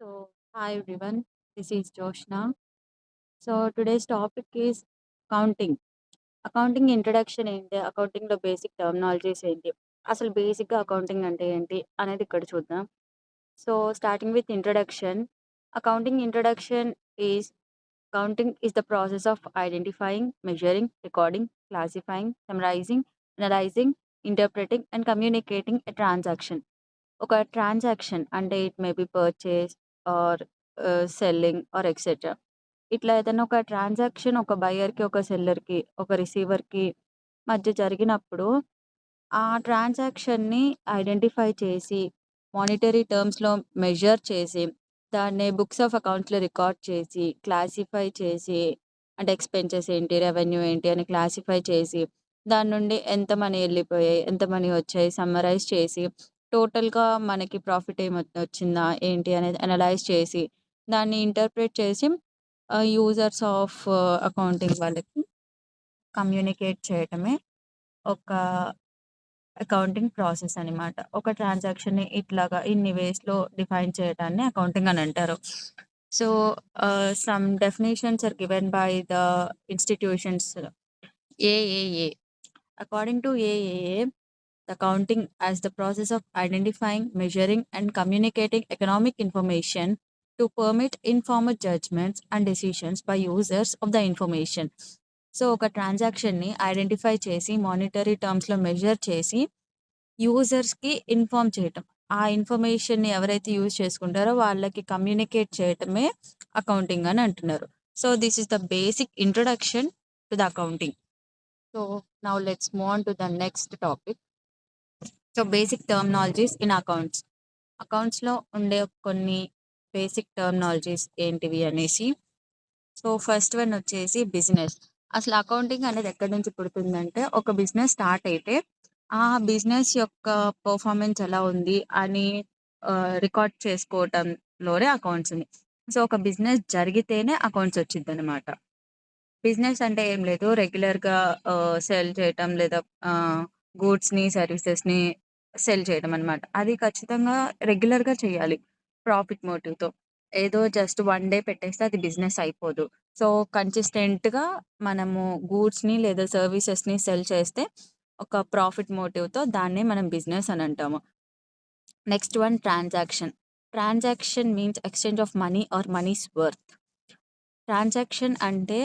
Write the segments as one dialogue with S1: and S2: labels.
S1: So, hi everyone, this is Joshna. So, today's topic is accounting. Accounting introduction ఏంటి? అకౌంటింగ్‌లో basic terminologies ఏంటి? అసలు బేసిక్‌గా అకౌంటింగ్ అంటే ఏంటి? అనేది ఇక్కడ చూద్దాం. So, starting with introduction. Accounting introduction is Counting is the process of identifying, measuring, recording, classifying, summarizing, analyzing, interpreting, and communicating a transaction. ఒక ట్రాన్సాక్షన్ అంటే it may be purchase or selling or etcetera. ఇట్లా ఏదైనా ఒక transaction ఒక బయర్‌కి, ఒక సెల్లర్‌కి, ఒక రిసీవర్‌కి మధ్య జరిగినప్పుడు ఆ ట్రాన్సాక్షన్‌ని ఐడెంటిఫై చేసి, మానిటరీ టర్మ్స్‌లో మెజర్ చేసి, దాన్ని బుక్స్ ఆఫ్ అకౌంట్స్‌లో రికార్డ్ చేసి, క్లాసిఫై చేసి, అంటే ఎక్స్‌పెన్సెస్ ఏంటి, రెవెన్యూ ఏంటి అని క్లాసిఫై చేసి, దాని నుండి ఎంత మనీ ఎళ్ళిపోయాయి, ఎంత మనీ వచ్చాయి సమ్మరైజ్ చేసి, టోటల్‌గా మనకి ప్రాఫిట్ వచ్చిందా, ఏంటి అనేది అనలైజ్ చేసి, దాన్ని ఇంటర్ప్రెట్ చేసి యూజర్స్ ఆఫ్ అకౌంటింగ్ వాళ్ళకి కమ్యూనికేట్ చేయటమే ఒక అకౌంటింగ్ ప్రాసెస్ అనమాట. ఒక ట్రాన్సాక్షన్‌ని ఇట్లాగా ఇన్ని వేస్‌లో డిఫైన్ చేయటాన్ని అకౌంటింగ్ అని అంటారు. So, some definitions are given by the institutions. AAA. According to AAA, accounting as the process of identifying, measuring, and communicating economic information to permit informed judgments and decisions by users of the information. So, ఒక ట్రాన్సాక్షన్‌ని identify చేసి, monetary టర్మ్స్‌లో measure చేసి, యూజర్స్‌కి inform చేయటం. ఆ ఇన్ఫర్మేషన్‌ని ఎవరైతే use చేసుకుంటారో వాళ్ళకి communicate చేయటమే అకౌంటింగ్ అని అంటున్నారు. So, this is the basic introduction to the accounting. So, now let's move on to the next topic. So, basic terminologies in accounts. అకౌంట్స్‌లో ఉండే కొన్ని బేసిక్ టర్మినాలజీస్ ఏంటివి అనేసి. సో, ఫస్ట్ వన్ వచ్చేసి బిజినెస్. అసలు అకౌంటింగ్ అనేది ఎక్కడి నుంచి పుడుతుందంటే, ఒక బిజినెస్ స్టార్ట్ అయితే, ఆ బిజినెస్ యొక్క పర్ఫార్మెన్స్ ఎలా ఉంది అని రికార్డ్ చేసుకోవటంలోనే అకౌంట్స్ ఉంది. సో, ఒక బిజినెస్ జరిగితేనే అకౌంట్స్ వచ్చిద్దనమాట. బిజినెస్ అంటే ఏం లేదు. రెగ్యులర్‌గా సెల్ చేయటం లేదా గూడ్స్‌ని, సర్వీసెస్‌ని సెల్ చేయడం అనమాట. అది ఖచ్చితంగా రెగ్యులర్‌గా చేయాలి. ప్రాఫిట్ మోటివ్‌తో. ఏదో జస్ట్ వన్ డే పెట్టేస్తే అది బిజినెస్ అయిపోదు. సో, కన్సిస్టెంట్‌గా మనము గూడ్స్‌ని లేదా సర్వీసెస్‌ని సెల్ చేస్తే ఒక ప్రాఫిట్ మోటివ్‌తో దాన్నే మనం బిజినెస్ అని అంటాము. Next one transaction. Transaction means exchange of money or money's worth. Transaction అంటే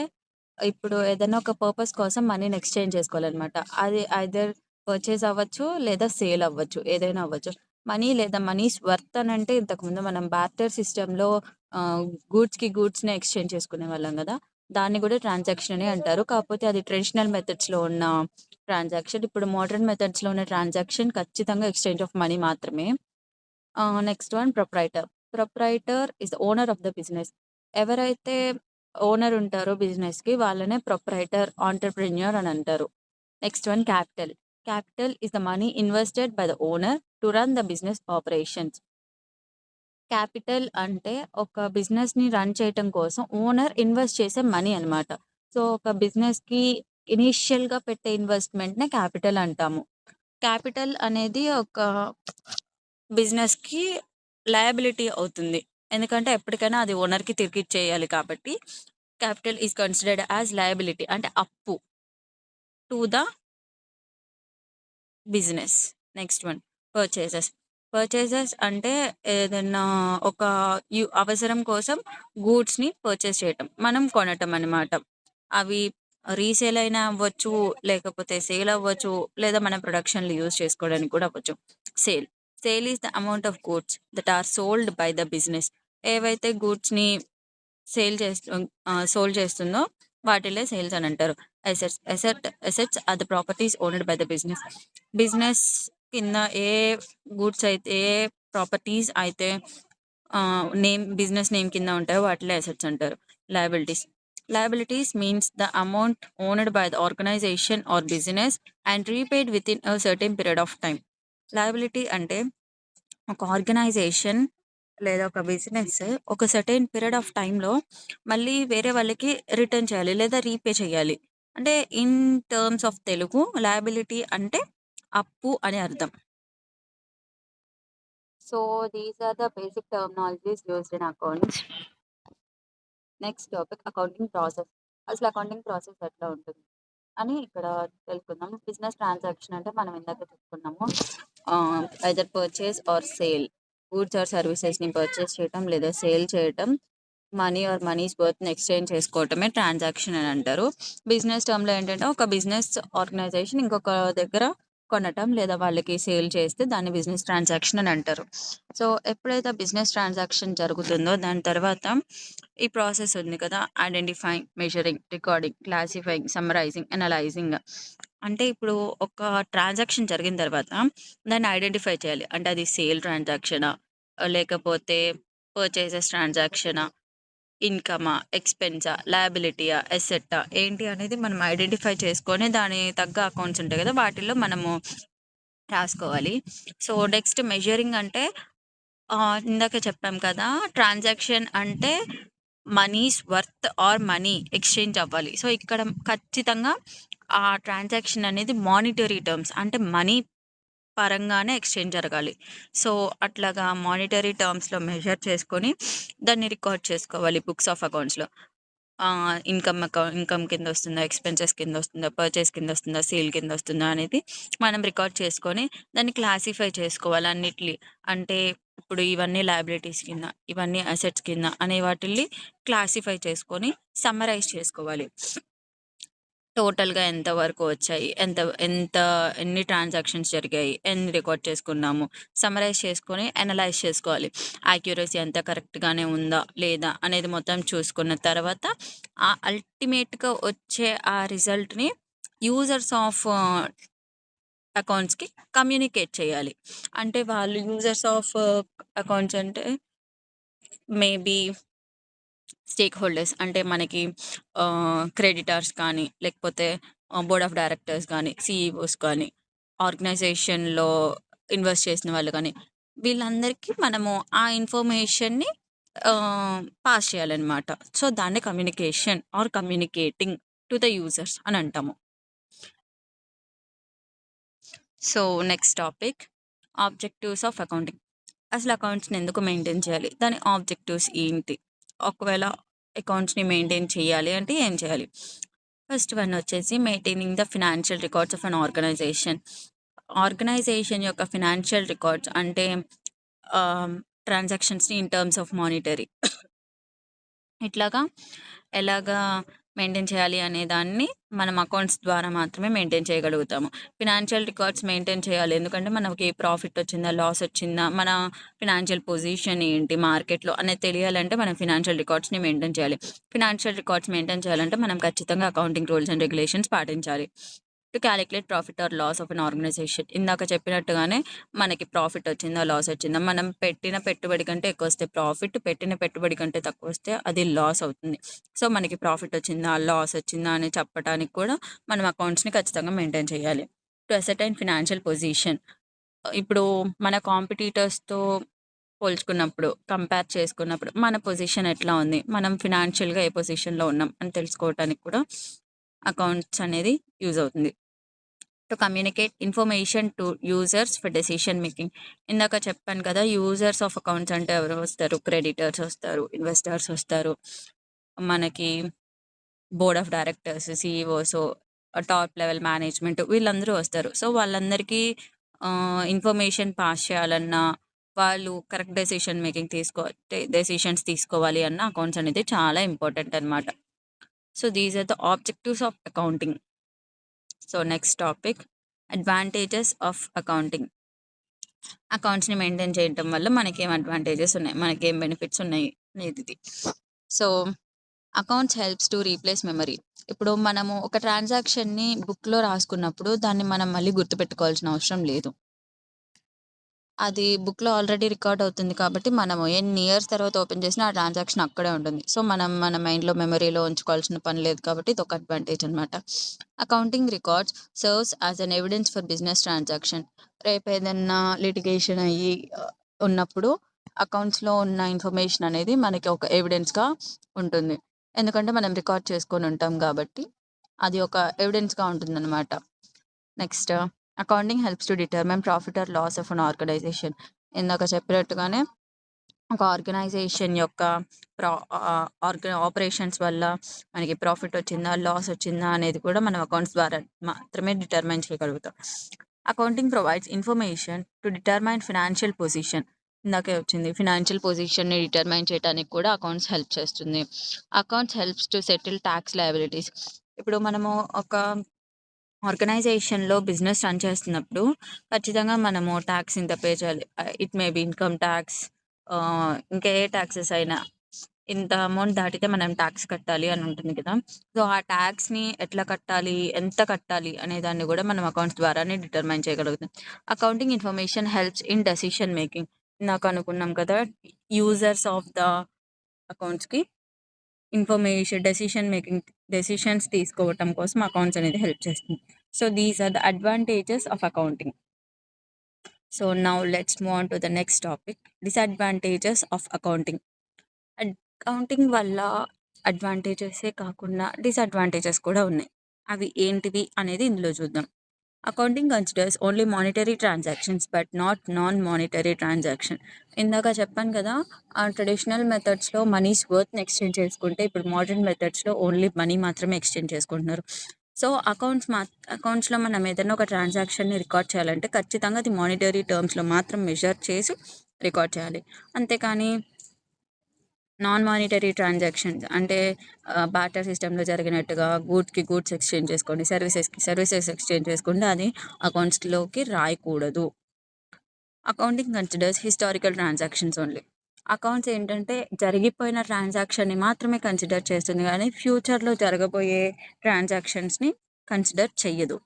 S1: ఇప్పుడు ఏదైనా ఒక పర్పస్ కోసం మనీని ఎక్స్‌చేంజ్ చేసుకోవాలనమాట. అది ఐదర్ పర్చేజ్ అవ్వచ్చు, లేదా సేల్ అవ్వచ్చు. ఏదైనా అవ్వచ్చు. మనీ లేదా మనీస్ వర్త్ అనంటే ఇంతకుముందు మనం బార్టర్ సిస్టమ్‌లో ఆహ్, గూడ్స్‌ని ఎక్స్‌చేంజ్ చేసుకునేవాళ్ళం గదా! దాన్ని గూడా ట్రాన్సాక్షన్ అనే అంటారు. కాకపోతే అది ట్రెడిషనల్ మెథడ్స్‌లో ఉన్న ట్రాన్సాక్షన్. ఇప్పుడు మోడర్న్ మెథడ్స్‌లో ఉన్న ట్రాన్సాక్షన్ ఖచ్చితంగా ఎక్స్‌చేంజ్ ఆఫ్ మనీ మాత్రమే. Next one proprietor. Proprietor is the owner of the business. ఎవరైతే ఓనర్ ఉంటారో బిజినెస్‌కి వాళ్ళనే ప్రొప్రైటర్, ఎంటర్‌ప్రెన్యూర్ అని అంటారు. Next one capital. Capital is the money invested by the owner to run the business operations. Capital అంటే ఒక బిజినెస్‌ని రన్ చేయటం కోసం ఓనర్ ఇన్వెస్ట్ చేసే మనీ అన్నమాట. సో, ఒక బిజినెస్‌కి ఇనీషియల్‌గా పెట్టే ఇన్వెస్ట్‌మెంట్‌నే క్యాపిటల్ అంటాము. క్యాపిటల్ అనేది ఒక బిజినెస్‌కి లయబిలిటీ అవుతుంది. ఎందుకంటే ఎప్పటికైనా అది ఓనర్‌కి తిరిగిచ్చేయాలి కాబట్టి capital is considered as liability అంటే అప్పు to the business. Next one purchases. Purchases అంటే ఏదన్నా ఒక అవసరం కోసం గూడ్స్‌ని పర్చేజ్ చేయటం. మనం కొనటం అన్నమాట. అవి రీసేల్ అయినా అవ్వచ్చు, లేకపోతే సేల్ అవ్వచ్చు, లేదా మన ప్రొడక్షన్‌లో యూజ్ చేసుకోవడానికి కూడా అవ్వచ్చు. Sale. Sale is the amount of goods that are sold by the business. ఏవైతే గూడ్స్‌ని సోల్డ్ చేస్తుందో వాటిలే సేల్స్ అని అంటారు. Assets are the properties owned by the business. Business కింద ఏ గూడ్స్ అయితే ఏ ప్రాపర్టీస్ అయితే బిజినెస్ నేమ్ కింద ఉంటాయో వాటిలే అసెట్స్ అంటారు. Liabilities. Liabilities means the amount owned by the organization or business and repaid within a certain period of time. Liability అంటే ఒక ఆర్గనైజేషన్ లేదా ఒక బిజినెస్ ఒక సర్టెన్ పీరియడ్ ఆఫ్ టైమ్‌లో మళ్ళీ వేరే వాళ్ళకి రిటర్న్ చేయాలి లేదా రీపే చేయాలి. అంటే in terms of Telugu liability అంటే అప్పు అని అర్థం. So these are the basic terminologies used in accounts. Next topic accounting process. అసలు అకౌంటింగ్ ప్రాసెస్ ఎట్లా ఉంటుంది అని ఇక్కడ తెలుసుకుందాం. బిజినెస్ ట్రాన్సాక్షన్ అంటే మనం ఇందాక చెప్పుకున్నాము, either purchase or sale, goods or సర్వీసెస్ని పర్చేస్ చేయటం లేదా సేల్ చేయటం, మనీ ఆర్ మనీస్ వర్త్ని ఎక్స్చేంజ్ చేసుకోవటమే ట్రాన్సాక్షన్ అని అంటారు. బిజినెస్ టర్మ్లో ఏంటంటే ఒక బిజినెస్ ఆర్గనైజేషన్ ఇంకొక దగ్గర కొనటం లేదా వాళ్ళకి సేల్ చేస్తే దాన్ని బిజినెస్ ట్రాన్సాక్షన్ అని అంటారు. సో ఎప్పుడైతే బిజినెస్ ట్రాన్సాక్షన్ జరుగుతుందో దాని తర్వాత ఈ ప్రాసెస్ ఉంది కదా, identifying, measuring, recording, classifying, summarising, analysing. అంటే ఇప్పుడు ఒక ట్రాన్సాక్షన్ జరిగిన తర్వాత దాన్ని ఐడెంటిఫై చేయాలి. అంటే అది సేల్ ట్రాన్సాక్షనా, లేకపోతే పర్చేసెస్ ట్రాన్సాక్షనా, ఇన్కమా, ఎక్స్‌పెన్సా, లయబిలిటీయా, అసెట్టా ఏంటి అనేది మనం ఐడెంటిఫై చేసుకొని దాని తగ్గ అకౌంట్స్ ఉంటాయి కదా, వాటిల్లో మనము రాసుకోవాలి. సో నెక్స్ట్ మెజరింగ్ అంటే ఇందాక చెప్పాం కదా, ట్రాన్సాక్షన్ అంటే మనీస్ వర్త్ ఆర్ మనీ ఎక్స్చేంజ్ అవ్వాలి. సో ఇక్కడ ఖచ్చితంగా ఆ ట్రాన్సాక్షన్ అనేది మానిటరీ టర్మ్స్ అంటే మనీ పరంగానే ఎక్స్చేంజ్ జరగాలి. సో అట్లాగా మానిటరీ టర్మ్స్లో మెజర్ చేసుకొని దాన్ని రికార్డ్ చేసుకోవాలి బుక్స్ ఆఫ్ అకౌంట్స్లో. ఇన్కమ్ కింద వస్తుందా, ఎక్స్పెన్సెస్ కింద వస్తుందా, పర్చేస్ కింద వస్తుందా, సేల్ కింద వస్తుందా అనేది మనం రికార్డ్ చేసుకొని దాన్ని క్లాసిఫై చేసుకోవాలి అన్నిటిని. అంటే ఇప్పుడు ఇవన్నీ లయబిలిటీస్ కింద, ఇవన్నీ అసెట్స్ కింద అనే వాటిల్ని క్లాసిఫై చేసుకొని సమ్మరైజ్ చేసుకోవాలి. టోటల్‌గా ఎంత వరకు వచ్చాయి, ఎంత ఎంత ఎన్ని ట్రాన్సాక్షన్స్ జరిగాయి, ఎన్ని రికార్డ్ చేసుకున్నాము, సమ్మరైజ్ చేసుకొని అనలైజ్ చేసుకోవాలి. యాక్యురసీ అంతా కరెక్ట్‌గానే ఉందా లేదా అనేది మొత్తం చూసుకున్న తర్వాత ఆ అల్టిమేట్‌గా వచ్చే ఆ రిజల్ట్‌ని యూజర్స్ ఆఫ్ అకౌంట్స్‌కి కమ్యూనికేట్ చేయాలి. అంటే వాళ్ళు యూజర్స్ ఆఫ్ అకౌంట్స్ అంటే మేబీ స్టేక్ హోల్డర్స్, అంటే మనకి క్రెడిటార్స్ కానీ, లేకపోతే బోర్డ్ ఆఫ్ డైరెక్టర్స్ కానీ, సీఈఓస్ కానీ, ఆర్గనైజేషన్లో ఇన్వెస్ట్ చేసిన వాళ్ళు కానీ, వీళ్ళందరికీ మనము ఆ ఇన్ఫర్మేషన్ని పాస్ చేయాలన్నమాట. సో దాన్ని communication or communicating to the users అని అంటాము. So next topic objectives of accounting. అసలు అకౌంట్స్ని ఎందుకు మెయింటైన్ చేయాలి, దాని ఆబ్జెక్టివ్స్ ఏంటి, ఒకవేళ అకౌంట్స్ని మెయింటైన్ చేయాలి అంటే ఏం చేయాలి. ఫస్ట్ వన్ వచ్చేసి maintaining the financial records of an organization. Organization యొక్క ఫినాన్షియల్ రికార్డ్స్ అంటే ట్రాన్సాక్షన్స్ని ఇన్ టర్మ్స్ ఆఫ్ మానిటరీ ఇట్లాగా ఎలాగా మెయింటైన్ చేయాలి అనే దాన్ని మనం అకౌంట్స్ ద్వారా మాత్రమే మెయింటైన్ చేయగలుగుతాము. ఫినాన్షియల్ రికార్డ్స్ మెయింటైన్ చేయాలి ఎందుకంటే మనకి ప్రాఫిట్ వచ్చిందా, లాస్ వచ్చిందా, మన ఫినాన్షియల్ పొజిషన్ ఏంటి మార్కెట్లో అనేది తెలియాలంటే మనం ఫినాన్షియల్ రికార్డ్స్ని మెయింటైన్ చేయాలి. ఫినాన్షియల్ రికార్డ్స్ మెయింటైన్ చేయాలంటే మనం ఖచ్చితంగా అకౌంటింగ్ రూల్స్ అండ్ రెగ్యులేషన్స్ పాటించాలి. To calculate profit or loss of an organization. ఇందాక చెప్పినట్టుగానే మనకి ప్రాఫిట్ వచ్చిందా, లాస్ వచ్చిందా, మనం పెట్టిన పెట్టుబడి కంటే ఎక్కువ వస్తే ప్రాఫిట్, పెట్టిన పెట్టుబడి కంటే తక్కువ వస్తే అది లాస్ అవుతుంది. సో మనకి ప్రాఫిట్ వచ్చిందా, లాస్ వచ్చిందా అని చెప్పడానికి కూడా మనం అకౌంట్స్ని ఖచ్చితంగా మెయింటైన్ చేయాలి. To ascertain financial position. ఇప్పుడు మన కాంపిటీటర్స్తో పోల్చుకున్నప్పుడు, కంపేర్ చేసుకున్నప్పుడు మన పొజిషన్ ఎట్లా ఉంది, మనం ఫినాన్షియల్గా ఏ పొజిషన్లో ఉన్నాం అని తెలుసుకోవడానికి కూడా అకౌంట్స్ అనేది యూజ్ అవుతుంది. To communicate information to users for decision making. ఇందాక చెప్పాను కదా, యూజర్స్ ఆఫ్ అకౌంట్స్ అంటే ఎవరు వస్తారు, క్రెడిటర్స్ వస్తారు, ఇన్వెస్టర్స్ వస్తారు, మనకి board of directors, CEOs, top level management వీళ్ళందరూ వస్తారు. సో వాళ్ళందరికీ ఇన్ఫర్మేషన్ పాస్ చేయాలన్నా, వాళ్ళు కరెక్ట్ డెసిషన్స్ తీసుకోవాలి అన్న అకౌంట్స్ అనేది చాలా ఇంపార్టెంట్ అనమాట. So these are the objectives of accounting. So next topic advantages of accounting. అకౌంట్స్ని మెయింటైన్ చేయడం వల్ల మనకేం అడ్వాంటేజెస్ ఉన్నాయి, మనకేం బెనిఫిట్స్ ఉన్నాయి అనేది ఇది. So accounts helps to replace memory. ఇప్పుడు మనము ఒక ట్రాన్సాక్షన్ని బుక్లో రాసుకున్నప్పుడు దాన్ని మనం మళ్ళీ గుర్తుపెట్టుకోవాల్సిన అవసరం లేదు. అది బుక్లో ఆల్రెడీ రికార్డ్ అవుతుంది కాబట్టి మనము ఎన్ని ఇయర్స్ తర్వాత ఓపెన్ చేసినా ఆ ట్రాన్సాక్షన్ అక్కడే ఉంటుంది. సో మనం మన మైండ్లో మెమరీలో ఉంచుకోవాల్సిన పని లేదు కాబట్టి ఇది ఒక అడ్వాంటేజ్ అనమాట. Accounting records serves as an evidence for business transaction. రేపు ఏదన్నా లిటిగేషన్ అయ్యి ఉన్నప్పుడు అకౌంట్స్లో ఉన్న ఇన్ఫర్మేషన్ అనేది మనకి ఒక ఎవిడెన్స్గా ఉంటుంది. ఎందుకంటే మనం రికార్డ్ చేసుకొని ఉంటాం కాబట్టి అది ఒక ఎవిడెన్స్గా ఉంటుందన్నమాట. Next accounting helps to determine profit or loss of an organization. ఇందాక చెప్పినట్టుగానే ఒక ఆర్గనైజేషన్ యొక్క ఆపరేషన్స్ వల్ల మనకి ప్రాఫిట్ వచ్చిందా, లాస్ వచ్చిందా అనేది కూడా మనం అకౌంట్స్ ద్వారా మాత్రమే డిటర్మైన్ చేయగలుగుతాం. Accounting provides information to determine financial position. ఇందాకే వచ్చింది, ఫినాన్షియల్ పొజిషన్ని డిటర్మైన్ చేయడానికి కూడా అకౌంట్స్ హెల్ప్ చేస్తుంది. Accounts helps to settle tax liabilities. ఇప్పుడు మనము ఒక ఆర్గనైజేషన్లో బిజినెస్ రన్ చేస్తున్నప్పుడు ఖచ్చితంగా మనము ట్యాక్స్ ఇంత పే చేయాలి. It may B income tax, ఇంకా ఏ ట్యాక్సెస్ అయినా ఇంత అమౌంట్ దాటితే మనం ట్యాక్స్ కట్టాలి అని ఉంటుంది కదా. సో ఆ ట్యాక్స్ని ఎట్లా కట్టాలి, ఎంత కట్టాలి అనే దాన్ని కూడా మనం అకౌంట్స్ ద్వారానే డిటర్మైన్ చేయగలుగుతాం. Accounting information helps in decision making. నాకు అనుకున్నాం కదా, యూజర్స్ ఆఫ్ ద అకౌంట్స్కి ఇన్ఫర్మేషన్ డెసిషన్స్ తీసుకోవటం కోసం అకౌంట్స్ అనేది హెల్ప్ చేస్తుంది. So these are the advantages of accounting. So now let's move on to the next topic, disadvantages of accounting. Accounting వల్ల అడ్వాంటేజెసే కాకుండా డిసడ్వాంటేజెస్ కూడా ఉన్నాయి. అవి ఏంటివి అనేది ఇందులో చూద్దాం. Accounting considers only monetary transactions but not non monetary transaction. ఇందాక చెప్పాను కదా, ఆ ట్రెడిషనల్ మెథడ్స్లో మనీస్ వర్త్ని ఎక్స్చేంజ్ చేసుకుంటే ఇప్పుడు మోడర్న్ మెథడ్స్లో ఓన్లీ మనీ మాత్రమే ఎక్స్చేంజ్ చేసుకుంటున్నారు. సో అకౌంట్స్లో మనం ఏదైనా ఒక ట్రాన్సాక్షన్ని రికార్డ్ చేయాలంటే ఖచ్చితంగా అది మానిటరీ టర్మ్స్లో మాత్రం మెజర్ చేసి రికార్డ్ చేయాలి. అంతేకాని నాన్ మానిటరీ ట్రాన్సాక్షన్స్ అంటే బాటర్ సిస్టంలో జరిగినట్టుగా గూడ్స్కి గూడ్స్ ఎక్స్చేంజ్ చేసుకోండి, సర్వీసెస్కి సర్వీసెస్ ఎక్స్చేంజ్ చేసుకుంటే అది అకౌంట్స్లోకి రాయకూడదు. Accounting considers historical transactions only. Accounts ఏంటంటే జరిగిపోయిన ట్రాన్సాక్షన్ని మాత్రమే కన్సిడర్ చేస్తుంది, కానీ ఫ్యూచర్లో జరగబోయే ట్రాన్సాక్షన్స్ని కన్సిడర్ చెయ్యదు.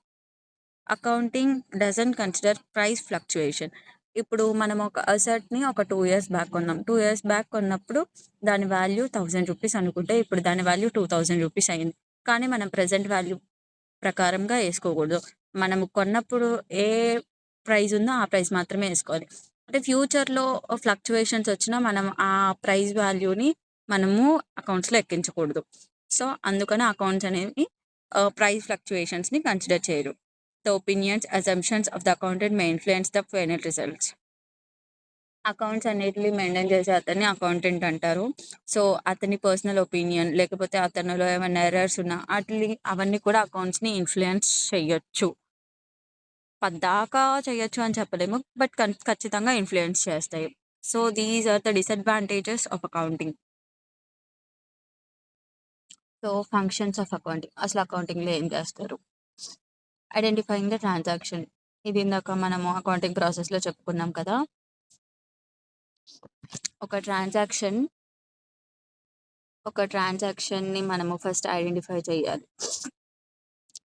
S1: Accounting doesn't consider price fluctuation. ఇప్పుడు మనం ఒక అసెట్ని ఒక 2 years బ్యాక్ కొన్నాం. 2 years బ్యాక్ కొన్నప్పుడు దాని వాల్యూ 1000 రూపీస్ అనుకుంటే ఇప్పుడు దాని వాల్యూ 2000 రూపీస్ అయింది. కానీ మనం ప్రెజెంట్ వాల్యూ ప్రకారంగా వేసుకోకూడదు. మనం కొన్నప్పుడు ఏ ప్రైస్ ఉందో ఆ ప్రైస్ మాత్రమే వేసుకోవాలి. అంటే ఫ్యూచర్లో ఫ్లక్చుయేషన్స్ వచ్చినా మనం ఆ ప్రైస్ వాల్యూని మనము అకౌంట్స్లో ఎక్కించకూడదు. సో అందుకని అకౌంట్స్ అనేవి ప్రైస్ ఫ్లక్చుయేషన్స్ని కన్సిడర్ చేయరు. The opinions, assumptions of the accountant may influence the final results. Accounts అన్నిటిని మెయింటైన్ చేసే అతన్ని అకౌంటెంట్ అంటారు. సో అతని పర్సనల్ ఒపీనియన్ లేకపోతే అతనిలో ఏమైనా ఎర్రర్స్ ఉన్నా అవన్నీ కూడా అకౌంట్స్ని ఇన్ఫ్లుయెన్స్ చేయొచ్చు. పద్దాకా చేయొచ్చు అని చెప్పలేము, బట్ ఖచ్చితంగా ఇన్ఫ్లుయెన్స్ చేస్తాయి. So these are the disadvantages of accounting. So functions of accounting, అసలు అకౌంటింగ్లో ఏం చేస్తారు? Identifying the transaction. ఇది ఇందాక మనము అకౌంటింగ్ ప్రాసెస్లో చెప్పుకున్నాం కదా. ఒక ట్రాన్సాక్షన్ని మనము ఫస్ట్ ఐడెంటిఫై చేయాలి.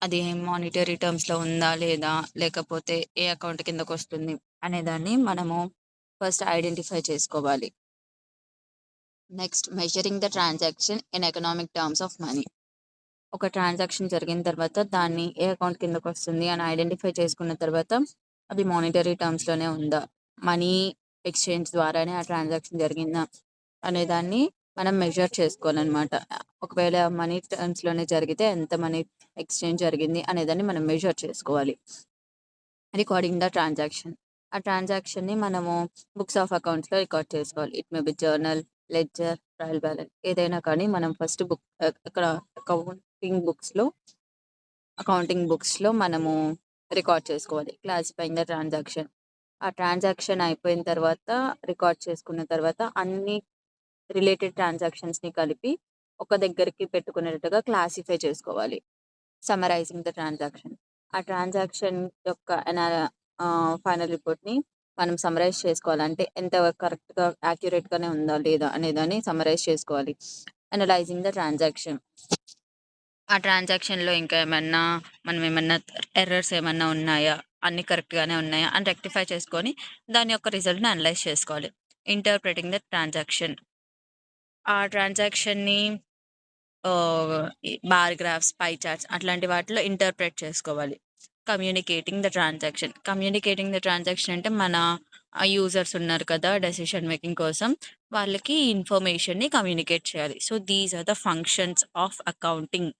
S1: అది మానిటరీ టర్మ్స్లో ఉందా లేదా, లేకపోతే ఏ అకౌంట్ కిందకు వస్తుంది అనేదాన్ని మనము ఫస్ట్ ఐడెంటిఫై చేసుకోవాలి. Next, measuring the transaction in economic terms of money. ఒక ట్రాన్సాక్షన్ జరిగిన తర్వాత దాన్ని ఏ అకౌంట్ కిందకు వస్తుంది అని ఐడెంటిఫై చేసుకున్న తర్వాత అది మానిటరీ టర్మ్స్లోనే ఉందా, మనీ ఎక్స్చేంజ్ ద్వారానే ఆ ట్రాన్సాక్షన్ జరిగిందా అనేదాన్ని మనం మెజర్ చేసుకోవాలన్నమాట. ఒకవేళ మనీ టర్మ్స్లోనే జరిగితే ఎంత మనీ ఎక్స్చేంజ్ జరిగింది అనేదాన్ని మనం మెజర్ చేసుకోవాలి. Recording the transaction. ఆ ట్రాన్సాక్షన్ని మనము బుక్స్ ఆఫ్ అకౌంట్స్లో రికార్డ్ చేసుకోవాలి. It may B journal, ledger, trial balance ఏదైనా కానీ మనం ఫస్ట్ ఇక్కడ అకౌంటింగ్ బుక్స్లో మనము రికార్డ్ చేసుకోవాలి. Classifying the transaction. ఆ ట్రాన్సాక్షన్ అయిపోయిన తర్వాత రికార్డ్ చేసుకున్న తర్వాత అన్ని రిలేటెడ్ ట్రాన్సాక్షన్స్ని కలిపి ఒక దగ్గరికి పెట్టుకునేటట్టుగా క్లాసిఫై చేసుకోవాలి. Summarising the transaction. ఆ ట్రాన్సాక్షన్ యొక్క ఫైనల్ రిపోర్ట్ని మనం సమరైజ్ చేసుకోవాలంటే ఎంత కరెక్ట్గా యాక్యురేట్గానే ఉందా లేదా అనేదాన్ని సమరైజ్ చేసుకోవాలి. Analysing the transaction. ఆ ట్రాన్సాక్షన్లో ఇంకా మనం ఏమన్నా ఎర్రర్స్ ఏమన్నా ఉన్నాయా, అన్నీ కరెక్ట్గానే ఉన్నాయా అని రెక్టిఫై చేసుకొని దాని యొక్క రిజల్ట్ని అనలైజ్ చేసుకోవాలి. Interpreting the transaction. ఆ ట్రాన్సాక్షన్ని బార్ గ్రాఫ్స్, పై చార్ట్స్ అట్లాంటి వాటిలో ఇంటర్ప్రెట్ చేసుకోవాలి. కమ్యూనికేటింగ్ ద ట్రాన్సాక్షన్ అంటే మన యూజర్స్ ఉన్నారు కదా డెసిషన్ మేకింగ్ కోసం, వాళ్ళకి ఇన్ఫర్మేషన్ని కమ్యూనికేట్ చేయాలి. So these are the functions of accounting.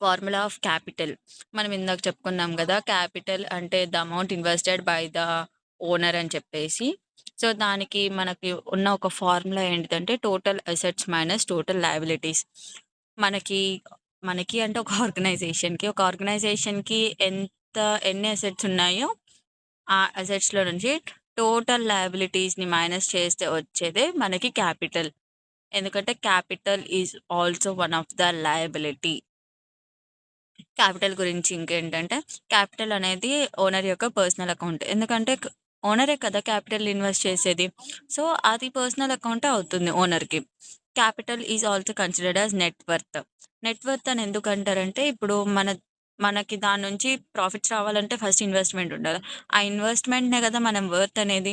S1: Formula of capital. మనం ఇందాక చెప్పుకున్నాం కదా, క్యాపిటల్ అంటే the amount invested by the
S2: owner అని చెప్పేసి. సో, దానికి మనకి ఉన్న ఒక ఫార్ములా ఏంటిదంటే total assets minus total liabilities. మనకి మనకి అంటే ఒక ఆర్గనైజేషన్‌కి ఎన్ని అసెట్స్ ఉన్నాయో ఆ అసెట్స్‌లో నుంచి టోటల్ లయబిలిటీస్‌ని మైనస్ చేస్తే వచ్చేదే మనకి క్యాపిటల్. ఎందుకంటే capital is also one of the liability. Capital గురించి ఇంకేంటంటే, క్యాపిటల్ అనేది ఓనర్ యొక్క పర్సనల్ అకౌంట్. ఎందుకంటే ఓనరే కదా క్యాపిటల్ ఇన్వెస్ట్ చేసేది. సో, అది పర్సనల్ అకౌంటే అవుతుంది ఓనర్‌కి. Capital is also considered as net worth. Net worth అని ఎందుకంటారంటే, ఇప్పుడు మనకి దాని నుంచి ప్రాఫిట్స్ రావాలంటే ఫస్ట్ ఇన్వెస్ట్‌మెంట్ ఉండాలి. ఆ ఇన్వెస్ట్‌మెంట్‌నే కదా మనం వర్త్ అనేది.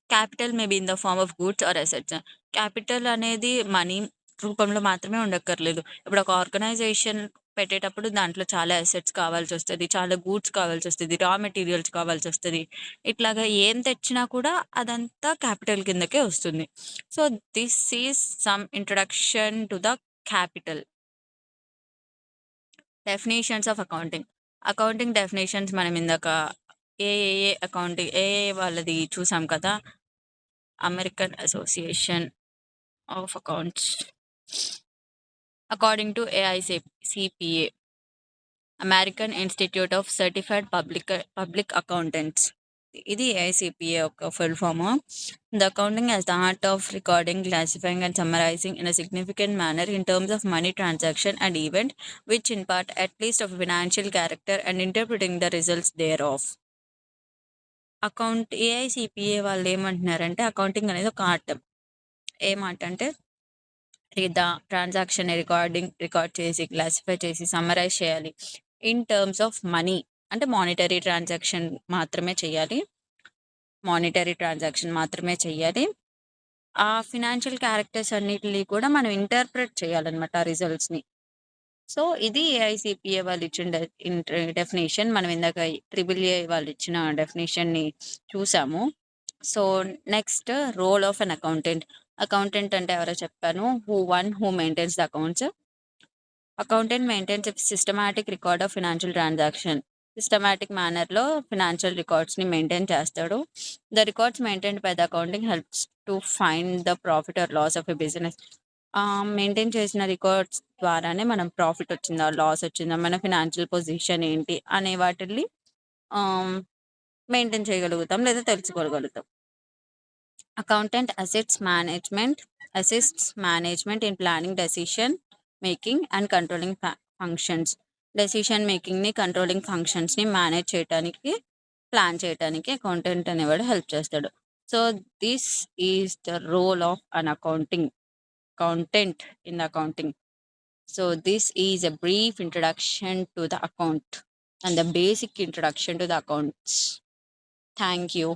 S2: Capital may be in the form of goods or assets. Capital అనేది మనీ రూపంలో మాత్రమే ఉండక్కర్లేదు. ఇప్పుడు ఒక ఆర్గనైజేషన్ పెట్టేటప్పుడు దాంట్లో చాలా అసెట్స్ కావాల్సొస్తది. చాలా గూడ్స్ కావాల్సొస్తది. రా మెటీరియల్స్ కావాల్సొస్తది. ఇట్లాగా ఏం తెచ్చినా కూడా అదంతా క్యాపిటల్ కిందకే వస్తుంది. So, this is some introduction to the capital. Definitions of accounting. Accounting definitions మనం ఇందాక ఏఏఏ వాళ్ళది చూసాం కదా! American association of accounts. According to AICPA, American institute of certified public accountants. ఇది ఏఐసీపీఏ యొక్క full form. The accounting as the art of recording, classifying and summarizing in a significant manner in terms of money transaction and event which in part at least of financial character and interpreting the results thereof. AICPA వాళ్ళు ఏమంటున్నారంటే accounting అనేది ఒక art. ఏం art అంటే the transaction record చేసి, classify చేసి, summarise చేయాలి. In terms of money అంటే మానిటరీ ట్రాన్సాక్షన్ మాత్రమే చేయాలి. మానిటరీ ట్రాన్సాక్షన్ మాత్రమే చెయ్యాలి. ఆ ఫినాన్షియల్ క్యారెక్టర్స్ అన్నిటిని కూడా మనం ఇంటర్ప్రెట్ చేయాలన్నమాట ఆ రిజల్ట్స్‌ని. సో, ఇది ఏఐసీపీఏ వాళ్ళు ఇచ్చిన డెఫినిషన్. మనం ఇందాక ట్రిపుల్ ఏ వాళ్ళు ఇచ్చిన డెఫినిషన్‌ని చూసాము. So, next role of an accountant. Accountant అంటే ఎవరో చెప్పాను. Who maintains the accounts. Accountant maintains a systematic record of financial transaction. Systematic మేనర్‌లో ఫినాన్షియల్ రికార్డ్స్‌ని మెయింటైన్ చేస్తాడు. The records maintained by the accounting helps to find the profit or loss of a business. Maintain చేసిన records ద్వారానే మనం profit వచ్చిందా? Loss వచ్చిందా? మన financial position ఏంటి? అనే వాటిల్ని ఆహ్, మెయింటైన్ చేయగలుగుతాం లేదా తెలుసుకోగలుగుతాం. Accountant assists management in planning, decision making and controlling functions. Decision మేకింగ్‌ని, కంట్రోలింగ్ ఫంక్షన్స్‌ని మేనేజ్ చేయటానికి, ప్లాన్ చేయటానికి అకౌంటెంట్ అనేవాడు హెల్ప్ చేస్తాడు. So, this is the role of an accountant in the accounting. So, this is a brief introduction to the account and the basic introduction to the accounts. Thank you.